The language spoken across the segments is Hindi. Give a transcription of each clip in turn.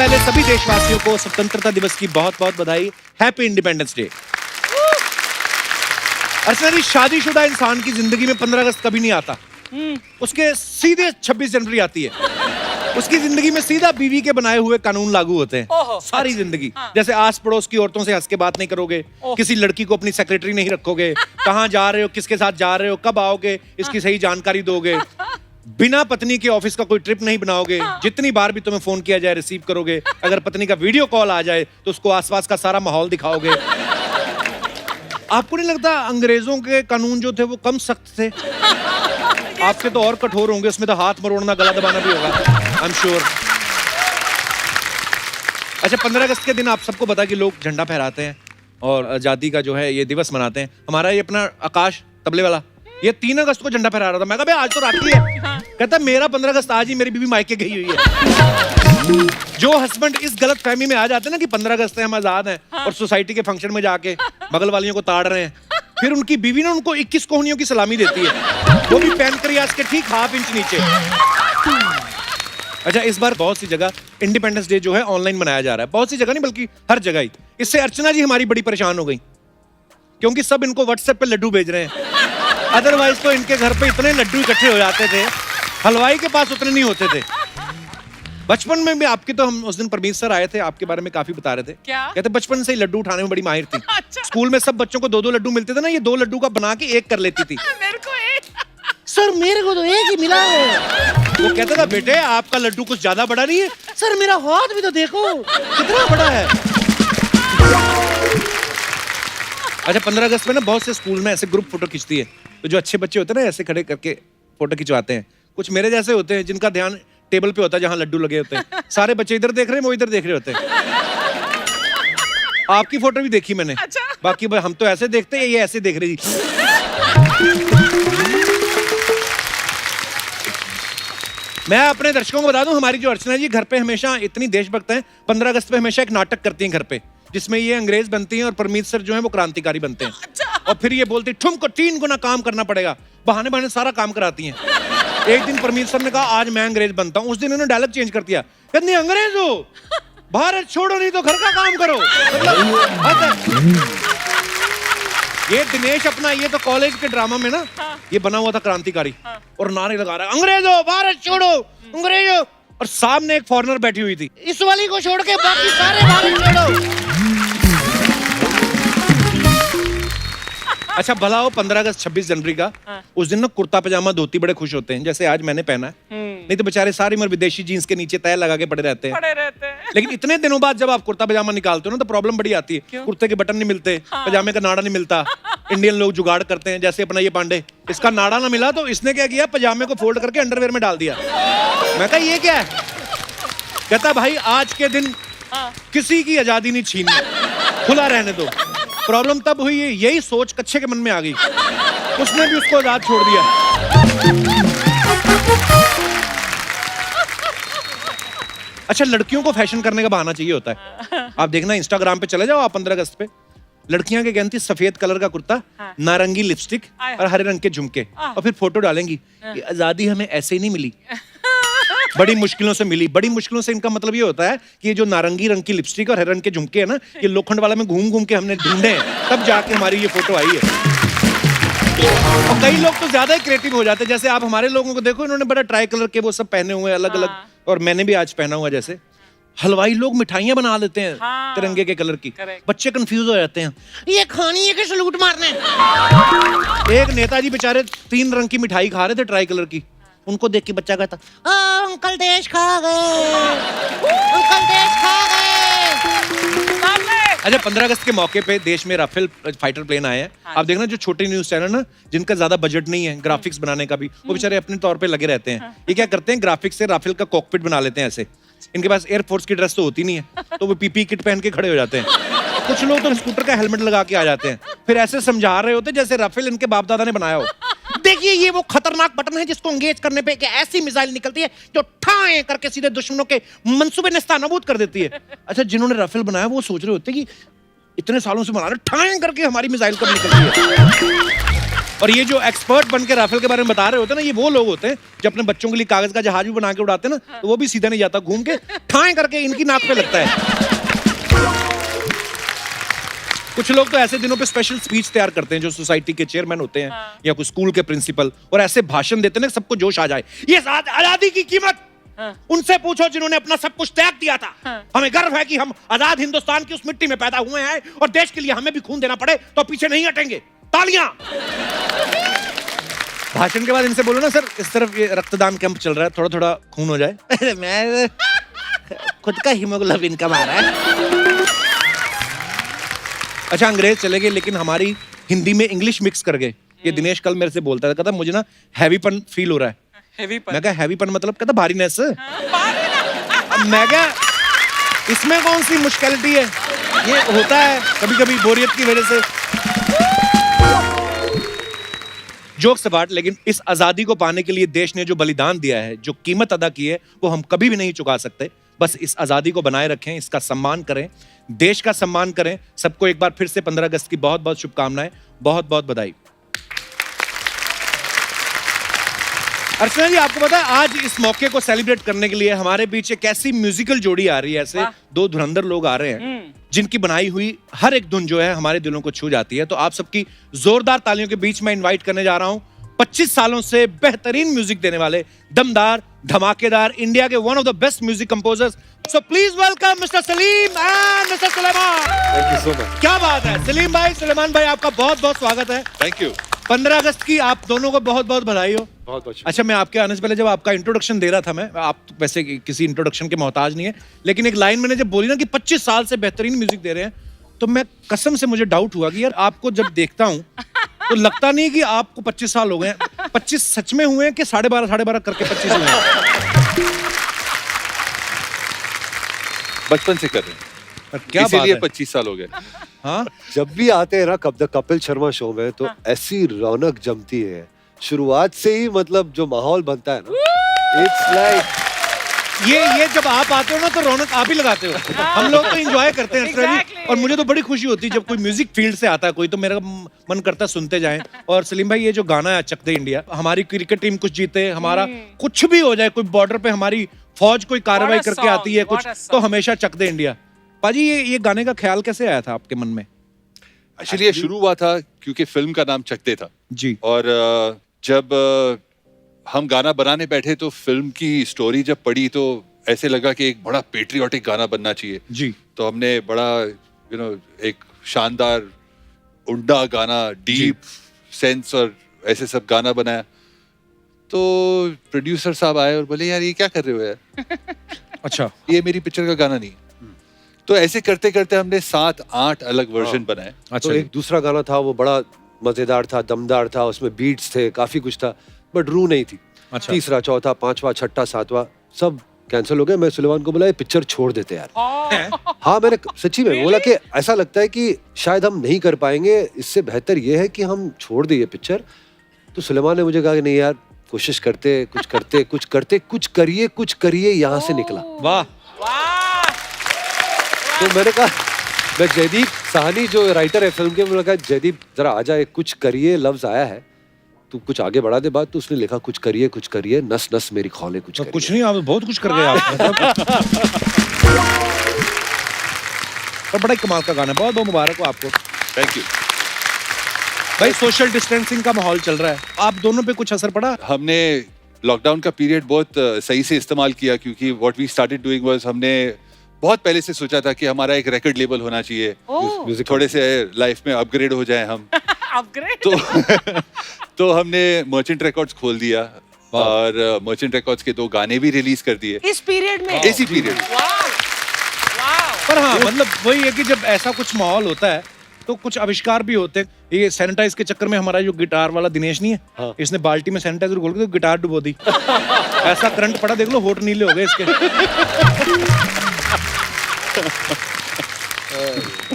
पहले सभी देशवासियों को स्वतंत्रता दिवस की बहुत बहुत बधाई। Happy independence day. Archana ji, शादीशुदा इंसान की जिंदगी में 15 अगस्त कभी नहीं आता। उसके सीधे 26 जनवरी आती है। उसकी जिंदगी में सीधा बीवी के बनाए हुए कानून लागू होते हैं सारी जिंदगी। जैसे आस पड़ोस की औरतों से हंस के बात नहीं करोगे, किसी लड़की को अपनी सेक्रेटरी नहीं रखोगे, कहाँ जा रहे हो, किसके साथ जा रहे हो, कब आओगे, इसकी सही जानकारी दोगे, बिना पत्नी के ऑफिस का कोई ट्रिप नहीं बनाओगे, जितनी बार भी तुम्हें फोन किया जाए रिसीव करोगे, अगर पत्नी का वीडियो कॉल आ जाए तो उसको आसपास का सारा माहौल दिखाओगे। आपको नहीं लगता अंग्रेजों के कानून जो थे वो कम सख्त थे? आपके तो और कठोर होंगे, उसमें तो हाथ मरोड़ना, गला दबाना भी होगा, आई एम श्योर। अच्छा, 15 अगस्त के दिन आप सबको पता कि लोग झंडा फहराते हैं और आजादी का जो है ये दिवस मनाते हैं। हमारा ये अपना आकाश तबले वाला, ये 3 अगस्त को झंडा फहरा रहा था। मैं कहा आज तो राखी है। कहता मेरा 15 अगस्त आज ही मेरी बीवी मायके गई हुई है। जो हस्बैंड इस गलत फहमी में आ जाते हैं ना कि 15 अगस्त है, हम आजाद हैं, और सोसाइटी के फंक्शन में जाके बगल वालियों को ताड़ रहे हैं, फिर उनकी बीवी ने उनको 21 कोहनियों की सलामी देती है, वो भी पैनक्रियाज के ठीक ½ इंच नीचे। अच्छा, इस बार बहुत सी जगह इंडिपेंडेंस डे जो है ऑनलाइन मनाया जा रहा है। बहुत सी जगह नहीं बल्कि हर जगह ही। इससे अर्चना जी हमारी बड़ी परेशान हो गई, क्योंकि सब इनको व्हाट्सएप पे लड्डू भेज रहे हैं। अदरवाइज तो इनके घर पे इतने लड्डू इकट्ठे हो जाते थे, हलवाई के पास उतने नहीं होते थे। बचपन में भी आपके, तो हम उस दिन परमीत सर आए थे, आपके बारे में काफी बता रहे थे। क्या? कहते बचपन से ही लड्डू उठाने में बड़ी माहिर थी। अच्छा। स्कूल में सब बच्चों को 2-2 लड्डू मिलते थे ना, ये 2 लड्डू का बना के 1 कर लेती थी। मेरे को एक। सर मेरे को तो एक ही मिला है। वो कहता था बेटे आपका लड्डू कुछ ज्यादा बड़ा नहीं है। सर मेरा हाथ भी तो देखो कितना बड़ा है। अच्छा, 15 अगस्त में ना बहुत से स्कूल में ऐसे ग्रुप फोटो खींचती है, तो जो अच्छे बच्चे होते हैं ना ऐसे खड़े करके फोटो खिंचवाते हैं। कुछ मेरे जैसे होते हैं जिनका ध्यान टेबल पे होता है जहां लड्डू लगे होते हैं। सारे बच्चे इधर देख रहे हैं, वो इधर देख रहे होते हैं। आपकी फोटो भी देखी मैंने। अच्छा। बाकी हम तो ऐसे देखते हैं, ये ऐसे देख रही थी। मैं अपने दर्शकों को बता दूं, हमारी जो अर्चना जी घर पे हमेशा इतनी देशभक्त हैं, 15 अगस्त पे हमेशा एक नाटक करती हैं घर पे, जिसमें ये अंग्रेज बनती हैं और परमीत सर जो है वो क्रांतिकारी बनते हैं। अच्छा। और फिर ये बोलती तुमको 3 गुना काम करना पड़ेगा, बहाने बहाने सारा काम कराती हैं। एक दिन परमीत सर ने कहा आज मैं अंग्रेज बनता हूं, उस दिन उन्होंने डायलॉग चेंज कर दिया, कहते अंग्रेज हो, भारत छोड़ो नहीं तो घर का काम करो। ये दिनेश अपना, ये तो कॉलेज के ड्रामा में ना ये बना हुआ था क्रांतिकारी, और नारे लगा रहा है अंग्रेजो भारत छोड़ो, अंग्रेजो, और सामने एक फॉरेनर बैठी हुई थी, इस वाली को छोड़ के बाकी सारे भारत छोड़ो। अच्छा भला हो 15 अगस्त 26 जनवरी का, उस दिन ना कुर्ता पजामा धोती बड़े खुश होते हैं, जैसे आज मैंने पहना है। नहीं तो बेचारे सारी उम्र विदेशी जीन्स के नीचे तय लगा के पड़े रहते हैं। लेकिन इतने दिनों बाद जब आप कुर्ता पजामा निकालते हो ना तो प्रॉब्लम बड़ी आती है। कुर्ते के बटन नहीं मिलते, पजामे का नाड़ा नहीं मिलता। इंडियन लोग जुगाड़ करते हैं, जैसे अपना ये पांडे, इसका नाड़ा ना मिला तो इसने क्या किया, पजामे को फोल्ड करके अंडरवेयर में डाल दिया। मैं कहा ये क्या है? कहता भाई आज के दिन किसी की आजादी नहीं छीननी, खुला रहने दो। प्रॉब्लम तब हुई, यही सोच कच्चे के मन में आ गई, उसने भी उसको आजाद छोड़ दिया। अच्छा, लड़कियों को फैशन करने का बहाना चाहिए होता है। आप देखना इंस्टाग्राम पे चले जाओ आप 15 अगस्त पे, लड़कियां क्या कहती, सफेद कलर का कुर्ता, नारंगी लिपस्टिक और हरे रंग के झुमके, और फिर फोटो डालेंगी कि आजादी हमें ऐसे ही नहीं मिली, बड़ी मुश्किलों से मिली। बड़ी मुश्किलों से इनका मतलब ये होता है कि ये जो नारंगी रंग की लिपस्टिक और हरे रंग के झुमके है ना, ये लोखंड वाला में घूम घूम के हमने ढूंढे हैं, तब जाके हमारी ये फोटो आई है। और कई लोग तो ज्यादा ही क्रिएटिव हो जाते हैं, जैसे आप हमारे लोगों को देखो, इन्होंने बड़ा ट्राई कलर के वो सब पहने हुए हैं अलग अलग, और मैंने भी आज पहना हुआ। जैसे हलवाई लोग मिठाइयां बना लेते हैं तिरंगे के कलर की, बच्चे कंफ्यूज हो जाते हैं, ये खानी है कि सलूट मारने। एक नेताजी बेचारे 3 रंग की मिठाई खा रहे थे ट्राई कलर की, उनको देख के बच्चा कहता अंकल देश खा गए, अंकल देश खा गए। अच्छा, 15 अगस्त के मौके पे देश में राफेल फाइटर प्लेन आए हैं। आप देखना जो छोटे न्यूज चैनल ना, जिनका ज्यादा बजट नहीं है ग्राफिक्स बनाने का भी, वो बेचारे अपने तौर पे लगे रहते हैं। ये क्या करते हैं, ग्राफिक्स से राफेल का कॉकपिट बना लेते हैं ऐसे। इनके पास एयरफोर्स की ड्रेस तो होती नहीं है, तो वो पीपी किट पहन के खड़े हो जाते हैं। कुछ लोग तो स्कूटर का हेलमेट लगा के आ जाते हैं, फिर ऐसे समझा रहे होते जैसे राफेल इनके बाप दादा ने बनाया हो। देखिए ये वो खतरनाक बटन है जिसको एंगेज करने पे एक ऐसी मिसाइल निकलती है जो ठाए करके सीधे दुश्मनों के मंसूबे नेस्तनाबूद कर देती है। अच्छा, जिन्होंने राफेल बनाया वो सोच रहे होते कि इतने सालों से बना रहे, ठाए करके हमारी मिसाइल कब निकलती है। और ये जो एक्सपर्ट बन के राफेल के बारे में बता रहे होते हैं ना, ये वो लोग होते हैं जो अपने बच्चों के लिए कागज का जहाज भी बना के उड़ाते हैं ना, तो वो भी सीधा नहीं जाता, घूम के ठाए करके इनकी नाक पे लगता है। कुछ लोग तो ऐसे दिनों पे स्पेशल स्पीच तैयार करते हैं, जो सोसाइटी के चेयरमैन होते हैं या कोई स्कूल के प्रिंसिपल, और ऐसे भाषण देते हैं सबको जोश आ जाए। ये आजादी की कीमत उनसे पूछो जिन्होंने अपना सब कुछ त्याग दिया था। हमें गर्व है कि हम आजाद हिंदुस्तान की उस मिट्टी में पैदा हुए हैं, और देश के लिए हमें भी खून देना पड़े तो पीछे नहीं हटेंगे। तालियां। भाषण के बाद इनसे बोलो ना, सर इस तरफ ये रक्तदान कैंप चल रहा है, थोड़ा थोड़ा खून हो जाए। मैं खुद का हीमोग्लोबिन कम आ रहा है। अच्छा, अंग्रेज चले गए लेकिन हमारी हिंदी में इंग्लिश मिक्स कर गए। ये दिनेश कल मेरे से बोलता था, कहता मुझे ना हैवीपन फील हो रहा है। हैवीपन? मैं कहा हैवीपन मतलब? कहता भारीनेस। मैं कहा इसमें कौन सी मुश्किलिटी है, ये होता है कभी कभी बोरियत की वजह से। जोक्स अपार्ट, लेकिन इस आजादी को पाने के लिए देश ने जो बलिदान दिया है, जो कीमत अदा की है, वो हम कभी भी नहीं चुका सकते। बस इस आजादी को बनाए रखें, इसका सम्मान करें, देश का सम्मान करें। सबको एक बार फिर से 15 अगस्त की बहुत बहुत शुभकामनाएं, बहुत बहुत बधाई। अर्चना जी, आपको पता है आज इस मौके को सेलिब्रेट करने के लिए हमारे बीच एक ऐसी म्यूजिकल जोड़ी आ रही है, ऐसे दो धुरंधर लोग आ रहे हैं जिनकी बनाई हुई हर एक धुन जो है हमारे दिलों को छू जाती है। तो आप सबकी जोरदार तालियों के बीच में इनवाइट करने जा रहा हूं 25 सालों से बेहतरीन म्यूजिक देने वाले, दमदार, धमाकेदार, इंडिया के one of the best music composers. So please welcome mister Salim and mister Suleman. Thank you so much. क्या बात है सलीम भाई, सुलेमान भाई, आपका बहुत बहुत स्वागत है। Thank you. 15 अगस्त की आप दोनों को बहुत बहुत बधाई हो। बहुत बहुत अच्छा, मैं आपके आने से पहले जब आपका इंट्रोडक्शन दे रहा था, मैं आप वैसे किसी इंट्रोडक्शन के मोहताज नहीं है, लेकिन एक लाइन मैंने जब बोली ना कि 25 साल से बेहतरीन म्यूजिक दे रहे हैं, तो मैं कसम से मुझे डाउट हुआ कि यार आपको जब देखता हूं तो लगता नहीं कि आपको 25 साल हो गए हैं। 25 सच में हुए हैं कि 12.5 करके 25 हुए हैं? बचपन से कर रहे हैं, क्या बात इसीलिए है। 25 साल हो गए। हाँ, जब भी आते हैं ना कपिल शर्मा शो में, तो ऐसी रौनक जमती है शुरुआत से ही, मतलब जो माहौल बनता है ना, इट्स लाइक ये जब आप आते हो ना तो रौनक आप ही लगाते हो। हम लोग तो एंजॉय करते हैं Exactly. और मुझे तो बड़ी खुशी होती है जब कोई म्यूजिक फील्ड से आता है कोई, तो मेरा मन करता है सुनते जाएं। और सलीम भाई, ये जो गाना है चक दे इंडिया, हमारी क्रिकेट टीम कुछ जीते, हमारा कुछ भी हो जाए, कोई बॉर्डर पे हमारी फौज कोई कार्रवाई What a करके आती है song, कुछ, what a song. तो हमेशा चक दे इंडिया। पाजी, ये गाने का ख्याल कैसे आया था आपके मन में? एक्चुअली ये शुरू हुआ था क्योंकि फिल्म का नाम चक दे था, जी। और जब हम गाना बनाने बैठे तो फिल्म की स्टोरी जब पढ़ी तो ऐसे लगा कि एक बड़ा पेट्रियोटिक गाना बनना चाहिए। जी। तो हमने बड़ा एक शानदार उंडा गाना, डीप सेंस और ऐसे सब गाना बनाया। तो प्रोड्यूसर साहब आए और बोले, यार ये क्या कर रहे हो यार, अच्छा। ये मेरी पिक्चर का गाना नहीं। तो ऐसे करते करते हमने 7-8 अलग वर्जन बनाए। अच्छा तो जी। एक दूसरा गाना था, वो बड़ा मजेदार था, दमदार था, उसमें बीट्स थे, काफी कुछ था, बट रूह नहीं थी। अच्छा। तीसरा, चौथा, पांचवा, छठा, सातवां सब कैंसिल हो गए। मैं सुलेमान को बोला, ये पिक्चर छोड़ देते यार। हाँ, मैंने सच्ची में बोला कि ऐसा लगता है कि शायद हम नहीं कर पाएंगे, इससे बेहतर ये है कि हम छोड़ दें ये पिक्चर। तो सुलेमान ने मुझे कहा कि नहीं यार, कोशिश करते, कुछ करिए, यहाँ से निकला। वाह। तो मैंने कहा, मैं जयदीप साहनी जो राइटर है फिल्म के, मैंने कहा जयदीप जरा आ जाए, कुछ करिए लफ्ज आया है, तू कुछ आगे बढ़ा दे बात। तो उसने लिखा कुछ करिए, नस नस मेरी खौले कुछ करिए। कुछ नहीं, आप बहुत कुछ कर गए आप। और बड़ा ही कमाल का गाना है, बहुत बहुत मुबारक हो आपको। Thank you. भाई, सोशल डिस्टेंसिंग का माहौल चल रहा है, आप दोनों पे कुछ असर पड़ा? हमने लॉकडाउन का पीरियड बहुत सही से इस्तेमाल किया, क्योंकि what we started doing was, हमने बहुत पहले से सोचा था कि हमारा एक रिकॉर्ड लेबल होना चाहिए, म्यूजिक थोड़े से लाइफ में अपग्रेड हो जाए हम। अपग्रेड? तो तो हमने मर्चेंट रिकॉर्ड्स खोल दिया और मर्चेंट रिकॉर्ड्स के 2 गाने भी रिलीज कर दिए इस पीरियड में? इसी पीरियड। पर हाँ, मतलब वही है कि जब ऐसा कुछ माहौल होता है तो कुछ आविष्कार भी होते हैं। ये सैनिटाइज के चक्कर में हमारा जो गिटार वाला दिनेश नहीं है, हाँ। इसने बाल्टी में सैनिटाइजर घोल के तो गिटार डुबो दी। ऐसा करंट पड़ा, देख लो होठ नीले हो गए इसके।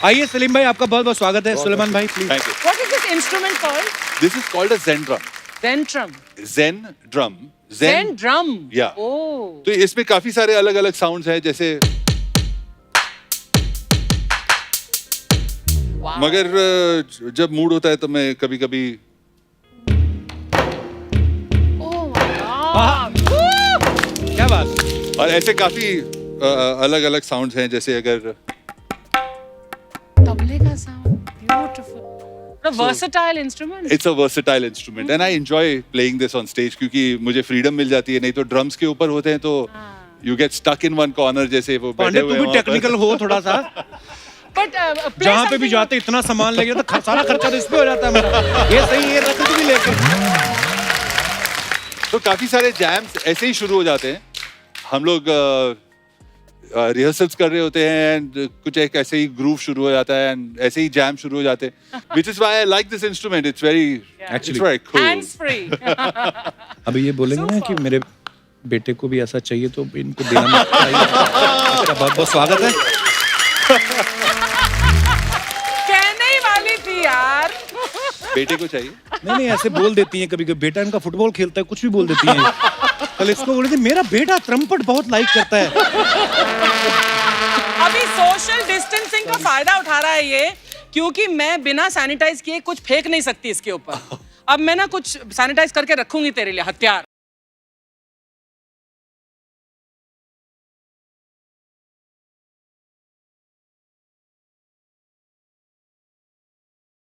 आइए सलीम भाई, आपका बहुत बहुत स्वागत है। सुलेमान भाई please. Thank you. What is this instrument called? This is called a zen drum। Zentrum. zen drum। Zen drum. Yeah. Oh. तो इसमें काफी सारे अलग अलग साउंड्स हैं, जैसे Wow. मगर जब मूड होता है तो मैं कभी कभी क्या बात। और ऐसे काफी अलग अलग साउंड्स हैं, जैसे अगर तबले का sound, beautiful. A versatile instrument. It's a versatile instrument and I enjoy playing this on stage, क्योंकि मुझे फ्रीडम मिल जाती है। नहीं तो ड्रम्स के ऊपर होते हैं तो you get stuck in one corner, जैसे वो बैठे पांडे हुए तू हैं भी वहाँ पर। टेक्निकल हो थोड़ा सा। But play जहाँ पे भी something- जाते इतना सामान ले गया तो सारा खर्चा तो इस पे हो जाता है मेरा। ये सही है, रख भी लेकर। तो काफी सारे जैम्स ऐसे ही शुरू हो जाते हैं। हम लोग रिहर्सल्स कर रहे होते हैं एंड कुछ एक ऐसे ही ग्रूव शुरू हो जाता है एंड ऐसे ही जैम शुरू हो जाते हैं, which is why I like this instrument. It's very Actually. Very cool. Hands free. अभी ये बोलेंगे ना कि मेरे बेटे को भी ऐसा चाहिए तो इनको देना मत चाहिए। बहुत बहुत स्वागत है। कहने ही वाली थी यार. बेटे को चाहिए। नहीं ऐसे बोल देती हैं कभी कभी, बेटा इनका फुटबॉल खेलता है, कुछ भी बोल देती हैं। कल इसको बोले थे मेरा बेटा त्रम्पट बहुत लाइक करता है। अभी सोशल डिस्टेंसिंग का फायदा उठा रहा है ये, क्योंकि मैं बिना सैनिटाइज किए कुछ फेंक नहीं सकती इसके ऊपर। अब मैं ना कुछ सैनिटाइज करके रखूंगी तेरे लिए हथियार।